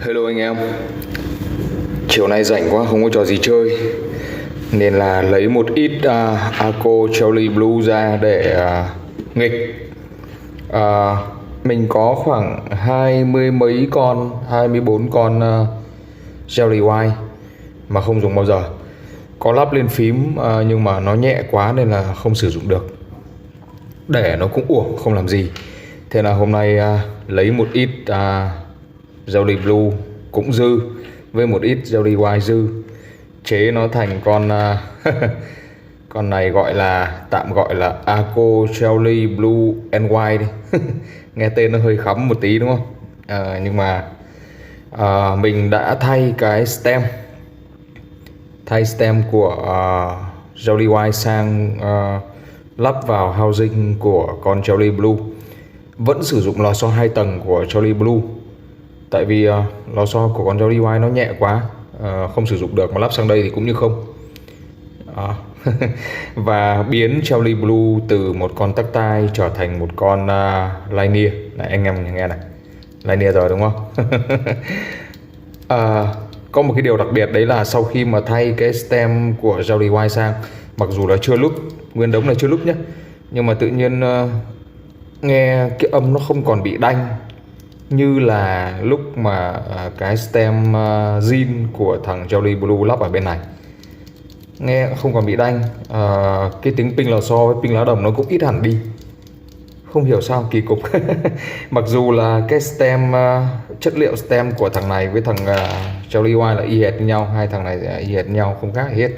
Hello anh em. Chiều nay rảnh quá không có trò gì chơi nên là lấy một ít Arco Charlie Blue ra để nghịch. Mình có khoảng 20 mấy con, 24 con Jelly White mà không dùng bao giờ. Có lắp lên phím nhưng mà nó nhẹ quá nên là không sử dụng được. Để nó cũng uổng không làm gì. Thế là hôm nay lấy một ít Jelly Blue cũng dư với một ít Jelly White dư, chế nó thành con con này tạm gọi là Arco Jelly Blue and White đi. Nghe tên nó hơi khắm một tí đúng không? Nhưng mà mình đã thay cái stem của Jelly White sang lắp vào housing của con Jelly Blue. Vẫn sử dụng lò xo 2 tầng của Jelly Blue, tại vì lò xo của con Jelly White nó nhẹ quá, không sử dụng được, mà lắp sang đây thì cũng như không. Và biến Jelly Blue từ một con tắc tai trở thành một con Linear. Này anh em nghe này, Linear rồi đúng không? Có một cái điều đặc biệt đấy là sau khi mà thay cái stem của Jelly White sang, mặc dù là chưa lúc, nguyên đống là chưa lúc nhé, nhưng mà tự nhiên nghe cái âm nó không còn bị đanh như là lúc mà cái stem zin của thằng Jelly Blue lắp ở bên này. Nghe không còn bị đanh. Cái tiếng ping lò xo với ping lá đồng nó cũng ít hẳn đi, không hiểu sao, kỳ cục. Mặc dù là cái stem, chất liệu stem của thằng này với thằng Jelly White là y hệt như nhau, hai thằng này y hệt nhau, không khác gì hết.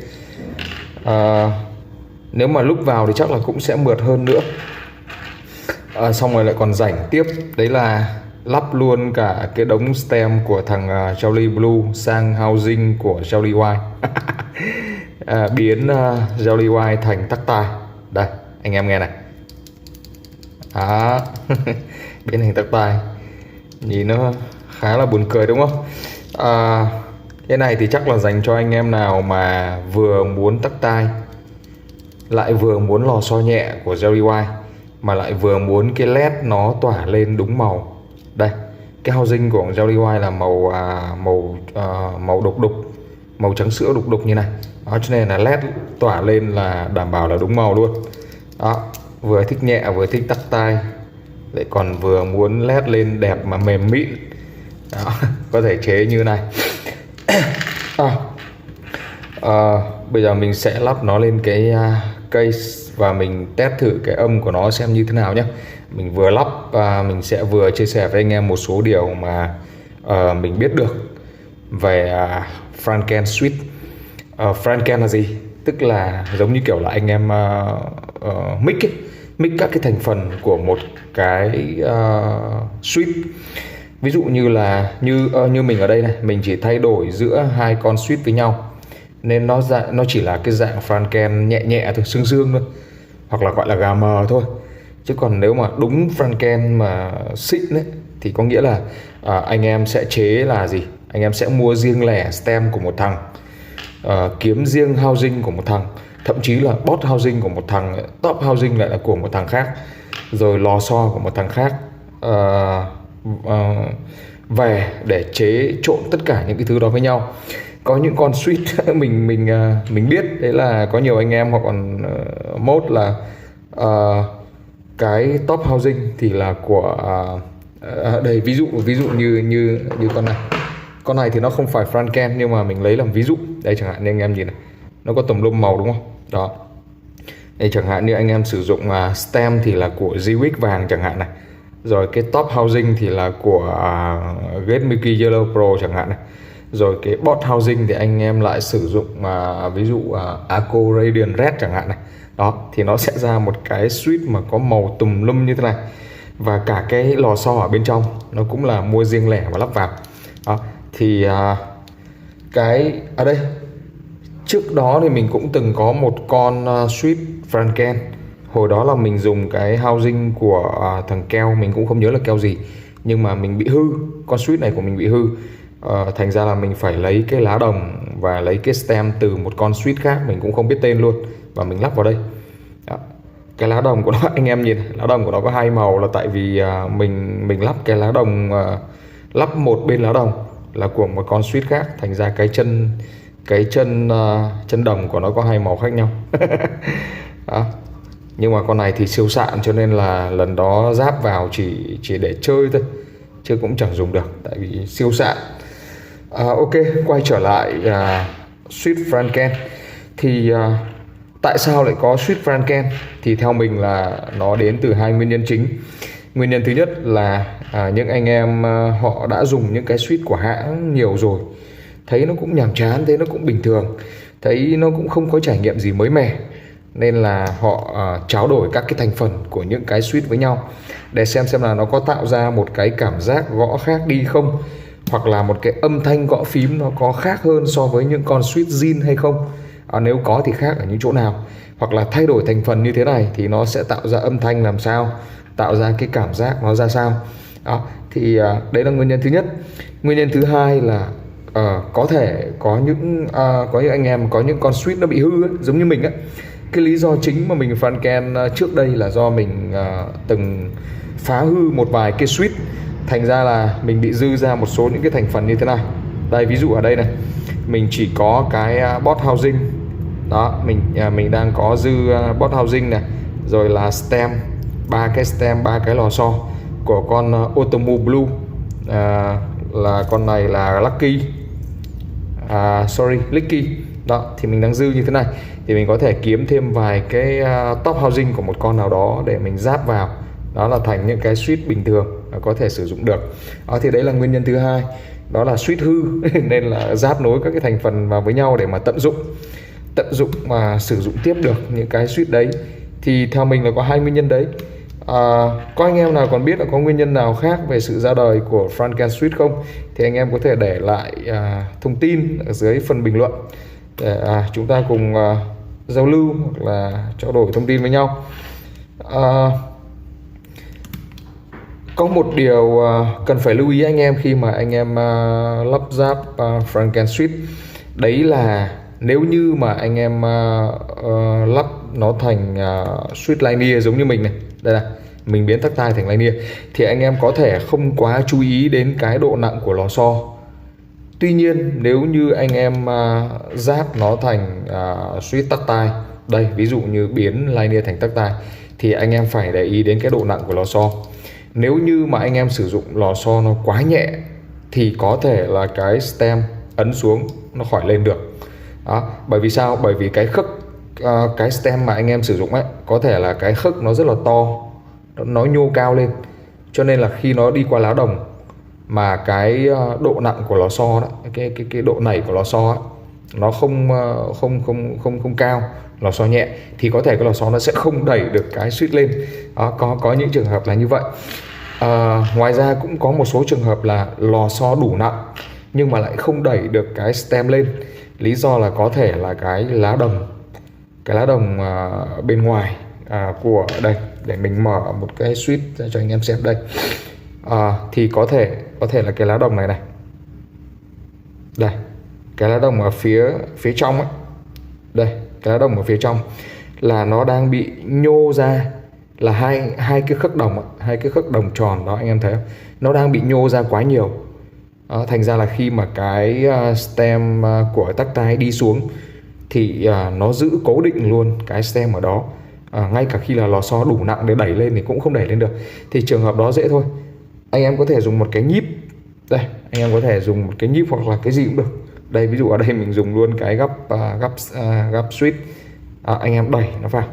Nếu mà lúc vào thì chắc là cũng sẽ mượt hơn nữa. Xong rồi lại còn rảnh tiếp, đấy là lắp luôn cả cái đống stem của thằng Jelly Blue sang housing của Jelly White. Biến Jelly White thành tắc tai. Đây, anh em nghe này. Biến thành tắc tai. Nhìn nó khá là buồn cười đúng không? Cái này thì chắc là dành cho anh em nào mà vừa muốn tắc tai, lại vừa muốn lò xo nhẹ của Jelly White, mà lại vừa muốn cái led nó tỏa lên đúng màu. Đây, cái housing của Jelly White là màu đục đục, màu trắng sữa đục đục như này. Đó, cho nên là led tỏa lên là đảm bảo là đúng màu luôn. Đó, vừa thích nhẹ vừa thích tắc tai, lại còn vừa muốn led lên đẹp mà mềm mịn. Đó, có thể chế như này. Bây giờ mình sẽ lắp nó lên cái case và mình test thử cái âm của nó xem như thế nào nhé. Mình vừa lắp và mình sẽ vừa chia sẻ với anh em một số điều mà mình biết được về Franken Suite. Franken là gì? Tức là giống như kiểu là anh em mix các cái thành phần của một cái suite. Ví dụ như là như mình ở đây này, mình chỉ thay đổi giữa hai con suite với nhau, nên nó chỉ là cái dạng Franken nhẹ nhẹ thôi, sương sương thôi, hoặc là gọi là gà mờ thôi. Chứ còn nếu mà đúng Franken mà xịn đấy thì có nghĩa là anh em sẽ chế là gì? Anh em sẽ mua riêng lẻ stem của một thằng, kiếm riêng housing của một thằng, thậm chí là bot housing của một thằng, top housing lại là của một thằng khác, rồi lò xo của một thằng khác, về để chế trộn tất cả những cái thứ đó với nhau. Có những con suite mình biết đấy là có nhiều anh em họ còn mode là cái top housing thì là của đây, ví dụ như con này thì nó không phải Franken, nhưng mà mình lấy làm ví dụ đây, chẳng hạn như anh em nhìn này, nó có tùm lum màu đúng không? Đó, đây chẳng hạn như anh em sử dụng stem thì là của Zwick vàng chẳng hạn này, rồi cái top housing thì là của Get Milky Yellow Pro chẳng hạn này, rồi cái bot housing thì anh em lại sử dụng ví dụ Arco Radiant Red chẳng hạn này. Đó, thì nó sẽ ra một cái suite mà có màu tùm lum như thế này, và cả cái lò xo ở bên trong nó cũng là mua riêng lẻ và lắp vào. Đó, thì cái ở đây trước đó thì mình cũng từng có một con suite Franken. Hồi đó là mình dùng cái housing của thằng keo, mình cũng không nhớ là keo gì, nhưng mà mình bị hư, con suite này của mình bị hư. Thành ra là mình phải lấy cái lá đồng và lấy cái stem từ một con suite khác, mình cũng không biết tên luôn, và mình lắp vào đây. Đó, cái lá đồng của nó anh em nhìn, lá đồng của nó có hai màu là tại vì mình lắp cái lá đồng, lắp một bên lá đồng là của một con suýt khác, thành ra chân đồng của nó có hai màu khác nhau. Đó. Nhưng mà con này thì siêu xạn, cho nên là lần đó ráp vào chỉ để chơi thôi, chứ cũng chẳng dùng được tại vì siêu xạn. Ok, quay trở lại suýt Franken. Thì tại sao lại có suýt Franken? Thì theo mình là nó đến từ hai nguyên nhân chính. Nguyên nhân thứ nhất là những anh em họ đã dùng những cái suýt của hãng nhiều rồi, thấy nó cũng nhàm chán, thấy nó cũng bình thường, thấy nó cũng không có trải nghiệm gì mới mẻ, nên là họ tráo đổi các cái thành phần của những cái suýt với nhau để xem là nó có tạo ra một cái cảm giác gõ khác đi không, hoặc là một cái âm thanh gõ phím nó có khác hơn so với những con suýt zin hay không. Nếu có thì khác ở những chỗ nào, hoặc là thay đổi thành phần như thế này thì nó sẽ tạo ra âm thanh làm sao, tạo ra cái cảm giác nó ra sao. Đó, thì đấy là nguyên nhân thứ nhất. Nguyên nhân thứ hai là có thể có những anh em có những con suýt nó bị hư ấy, giống như mình ấy. Cái lý do chính mà mình Franken trước đây là do mình từng phá hư một vài cái suýt, thành ra là mình bị dư ra một số những cái thành phần như thế này. Đây, ví dụ ở đây này, mình chỉ có cái board housing đó, mình đang có dư board housing này, rồi là stem, ba cái lò xo của con Otomo Blue, là con này là Licky đó. Thì mình đang dư như thế này thì mình có thể kiếm thêm vài cái top housing của một con nào đó để mình ráp vào, đó là thành những cái suite bình thường có thể sử dụng được. Đó, thì đấy là nguyên nhân thứ hai, đó là suite hư nên là ráp nối các cái thành phần vào với nhau để mà tận dụng mà sử dụng tiếp được những cái suite đấy. Thì theo mình là có hai nguyên nhân đấy. Có anh em nào còn biết là có nguyên nhân nào khác về sự ra đời của Franken Suite không, thì anh em có thể để lại thông tin ở dưới phần bình luận để chúng ta cùng giao lưu hoặc là trao đổi thông tin với nhau. Có một điều cần phải lưu ý anh em khi mà anh em lắp ráp Franken Suite, đấy là nếu như mà anh em lắp nó thành suite linear giống như mình này, đây là mình biến tắc tai thành linear, thì anh em có thể không quá chú ý đến cái độ nặng của lò xo. Tuy nhiên nếu như anh em ráp nó thành suite tắc tai, đây ví dụ như biến linear thành tắc tai, thì anh em phải để ý đến cái độ nặng của lò xo. Nếu như mà anh em sử dụng lò xo nó quá nhẹ thì có thể là cái stem ấn xuống nó khỏi lên được. Đó, bởi vì sao? Bởi vì cái khấc cái stem mà anh em sử dụng ấy, có thể là cái khấc nó rất là to, nó nhô cao lên, cho nên là khi nó đi qua lá đồng mà cái độ nặng của lò xo đó, cái độ nảy của lò xo ấy, nó không cao, lò xo nhẹ, thì có thể cái lò xo nó sẽ không đẩy được cái suite lên. Đó, có những trường hợp là như vậy. Ngoài ra cũng có một số trường hợp là lò xo đủ nặng nhưng mà lại không đẩy được cái stem lên. Lý do là có thể là cái lá đồng bên ngoài của đây, để mình mở một cái suite ra cho anh em xem đây. Thì có thể là cái lá đồng này đây, cái lá đồng ở phía trong ấy, đây cái lá đồng ở phía trong là nó đang bị nhô ra, là hai cái khấc đồng tròn đó, anh em thấy không? Nó đang bị nhô ra quá nhiều. Thành ra là khi mà cái stem của tắc tai đi xuống thì nó giữ cố định luôn cái stem ở đó. Ngay cả khi là lò xo đủ nặng để đẩy lên thì cũng không đẩy lên được. Thì trường hợp đó dễ thôi, anh em có thể dùng một cái nhíp. Đây, anh em có thể dùng một cái nhíp hoặc là cái gì cũng được. Đây, ví dụ ở đây mình dùng luôn cái gắp suite. Anh em đẩy nó vào,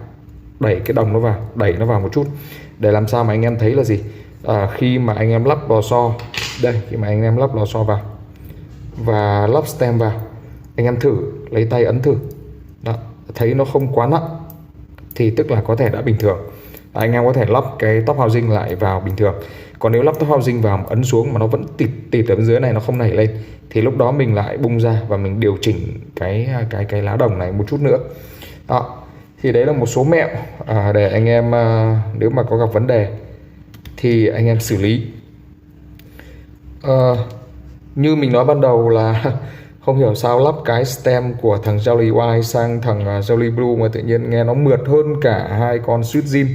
đẩy cái đồng nó vào, đẩy nó vào một chút để làm sao mà anh em thấy là gì, khi mà anh em lắp lò xo đây, khi mà anh em lắp lò xo vào và lắp stem vào, anh em thử lấy tay ấn thử đó, thấy nó không quá nặng thì tức là có thể đã bình thường. Anh em có thể lắp cái top housing lại vào bình thường. Còn nếu lắp top housing vào ấn xuống mà nó vẫn tịt ở bên dưới này, nó không nảy lên, thì lúc đó mình lại bung ra và mình điều chỉnh cái lá đồng này một chút nữa. Đó, thì đấy là một số mẹo để anh em nếu mà có gặp vấn đề thì anh em xử lý. Như mình nói ban đầu là không hiểu sao lắp cái stem của thằng Jolly White sang thằng Jolly Blue mà tự nhiên nghe nó mượt hơn cả hai con suite zin.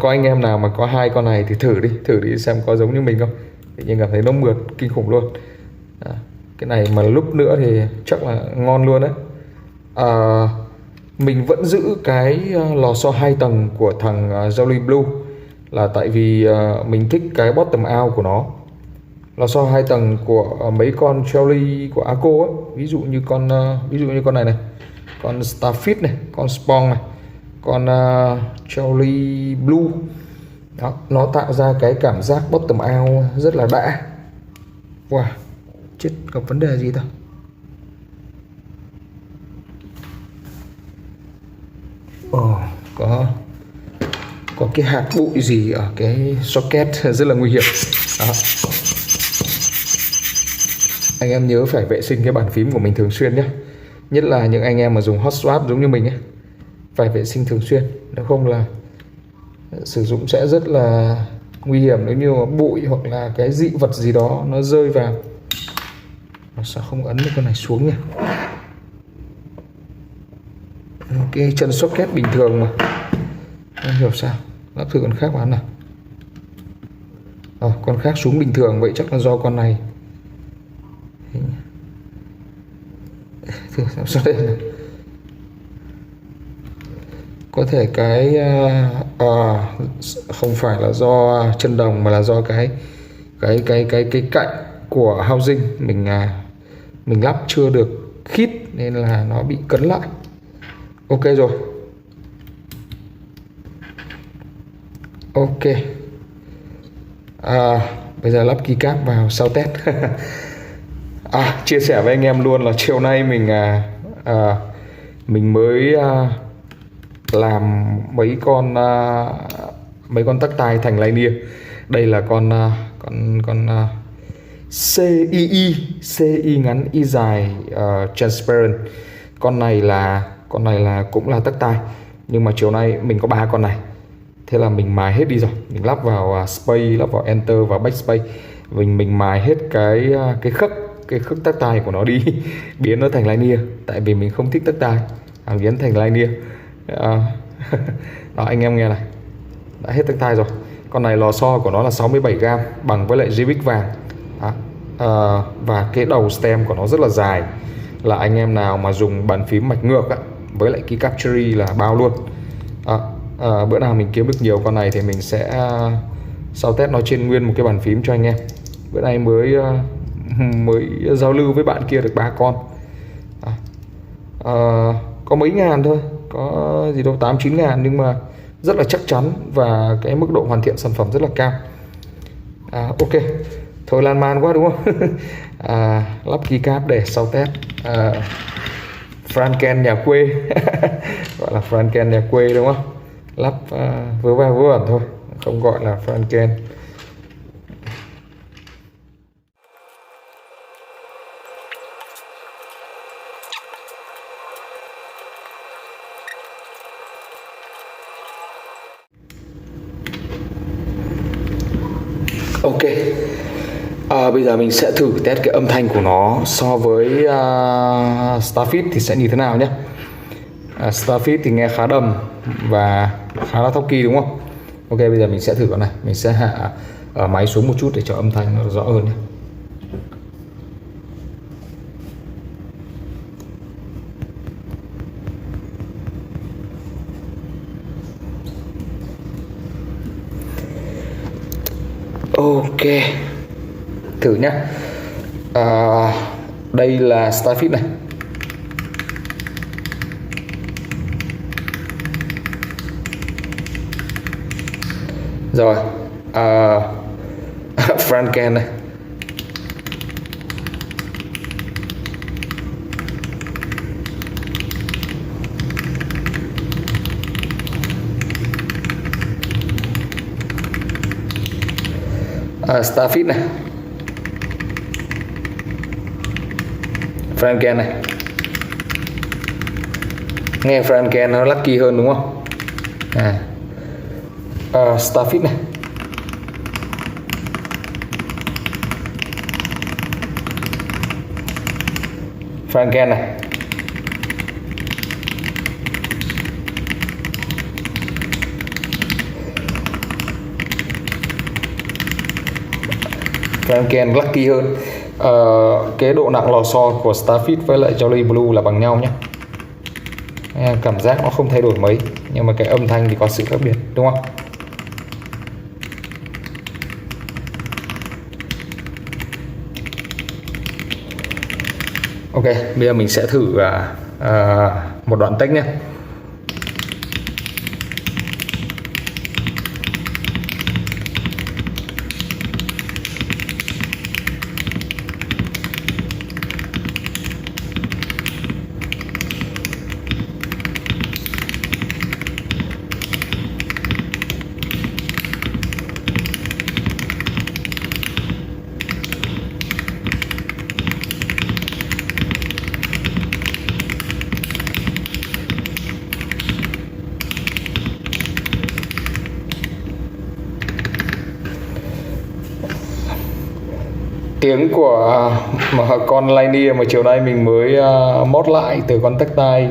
Có anh em nào mà có hai con này thì thử đi xem có giống như mình không. tự nhiên cảm thấy nó mượt kinh khủng luôn. Cái này mà lúc nữa thì chắc là ngon luôn đấy. Mình vẫn giữ cái lò xo 2 tầng của thằng Jolly Blue là tại vì mình thích cái bottom out của nó. Lò xo 2 tầng của mấy con Jolly của Aco ấy, ví dụ như con này này, con Starfish này, con Spawn này, con Jolly Blue. Đó, nó tạo ra cái cảm giác bottom out rất là đã. Wow, chết, gặp vấn đề gì ta? Có cái hạt bụi gì ở cái socket rất là nguy hiểm. Đó. Anh em nhớ phải vệ sinh cái bàn phím của mình thường xuyên nhé. Nhất là những anh em mà dùng hot swap giống như mình ấy, phải vệ sinh thường xuyên, nếu không là sử dụng sẽ rất là nguy hiểm nếu như mà bụi hoặc là cái dị vật gì đó nó rơi vào. Nó sao không ấn được con này xuống nhỉ? Cái chân socket bình thường mà, không hiểu sao. Lắp thử con khác bán nào. Con khác xuống bình thường, vậy chắc là do con này. Thử làm sao đây này. Có thể cái không phải là do chân đồng mà là do cái cạnh của housing mình lắp chưa được khít nên là nó bị cấn lại. Ok rồi. Ok. Bây giờ lắp keycap vào sau test. Chia sẻ với anh em luôn là chiều nay mình mới làm mấy con tắc tai thành linear. Đây là con CI ngắn Y dài transparent. Con này là cũng là tắc tai, nhưng mà chiều nay mình có 3 con này, thế là mình mài hết đi rồi. Mình lắp vào space, lắp vào enter và backspace, mình mài hết cái khớp tắc tai của nó đi biến nó thành linear, tại vì mình không thích tắc tai, biến thành linear. Đó, anh em nghe này, đã hết tắc tai rồi. Con này lò xo của nó là 67g bằng với lại JPEG vàng. Và cái đầu stem của nó rất là dài, là anh em nào mà dùng bàn phím mạch ngược với lại keycap cherry là bao luôn. Bữa nào mình kiếm được nhiều con này thì mình sẽ sau test nó trên nguyên một cái bàn phím cho anh em. Bữa nay mới giao lưu với bạn kia được 3 con. Có mấy ngàn thôi, có gì đâu 8-9 ngàn, nhưng mà rất là chắc chắn và cái mức độ hoàn thiện sản phẩm rất là cao. Ok, thôi lan man quá đúng không? Lắp keycap để sau test. Franken nhà quê gọi là Franken nhà quê đúng không? Lắp vớ va vớ vẩn thôi, không gọi là Franken. Ok, bây giờ mình sẽ thử test cái âm thanh của nó so với Starfish thì sẽ như thế nào nhé. Starfish thì nghe khá đầm và khá là talky đúng không? Ok, bây giờ mình sẽ thử con này. Mình sẽ hạ máy xuống một chút để cho âm thanh nó rõ hơn nhé. Ok, thử nhé. Đây là Starfish này. Rồi, Franken này. Starfish này. Franken này. Nghe Franken nó lucky hơn đúng không? Starfish này. Franken này. Franken Lucky hơn. Cái độ nặng lò xo của Starfit với lại Jolly Blue là bằng nhau nhé. Cảm giác nó không thay đổi mấy, nhưng mà cái âm thanh thì có sự khác biệt, đúng không? Ok, bây giờ mình sẽ thử một đoạn tech nhé. Tiếng của con Linear mà chiều nay mình mới mod lại từ con tech tai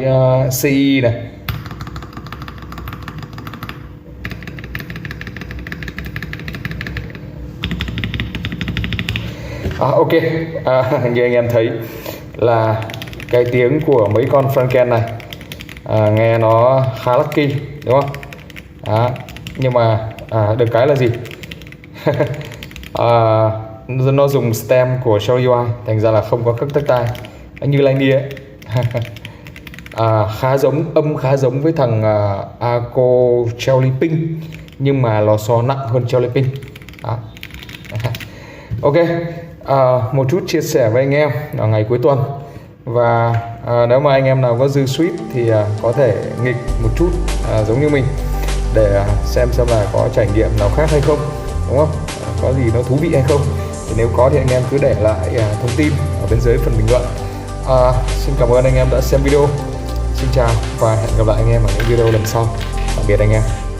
CI này. Ok, như anh em thấy là cái tiếng của mấy con Franken này nghe nó khá lucky, đúng không? Nhưng mà được cái là gì? Nó dùng stem của Shelly UI, thành ra là không có các tech tai như Linear ấy. Khá giống với thằng Arco Shelly Ping, nhưng mà lò xo nặng hơn Shelly Ping. Ok, một chút chia sẻ với anh em ở ngày cuối tuần. Và nếu mà anh em nào có dư suite thì có thể nghịch một chút giống như mình, để xem là có trải nghiệm nào khác hay không, đúng không? Có gì nó thú vị hay không. Thì nếu có thì anh em cứ để lại thông tin ở bên dưới phần bình luận. Xin cảm ơn anh em đã xem video. Xin chào và hẹn gặp lại anh em ở những video lần sau. Tạm biệt anh em.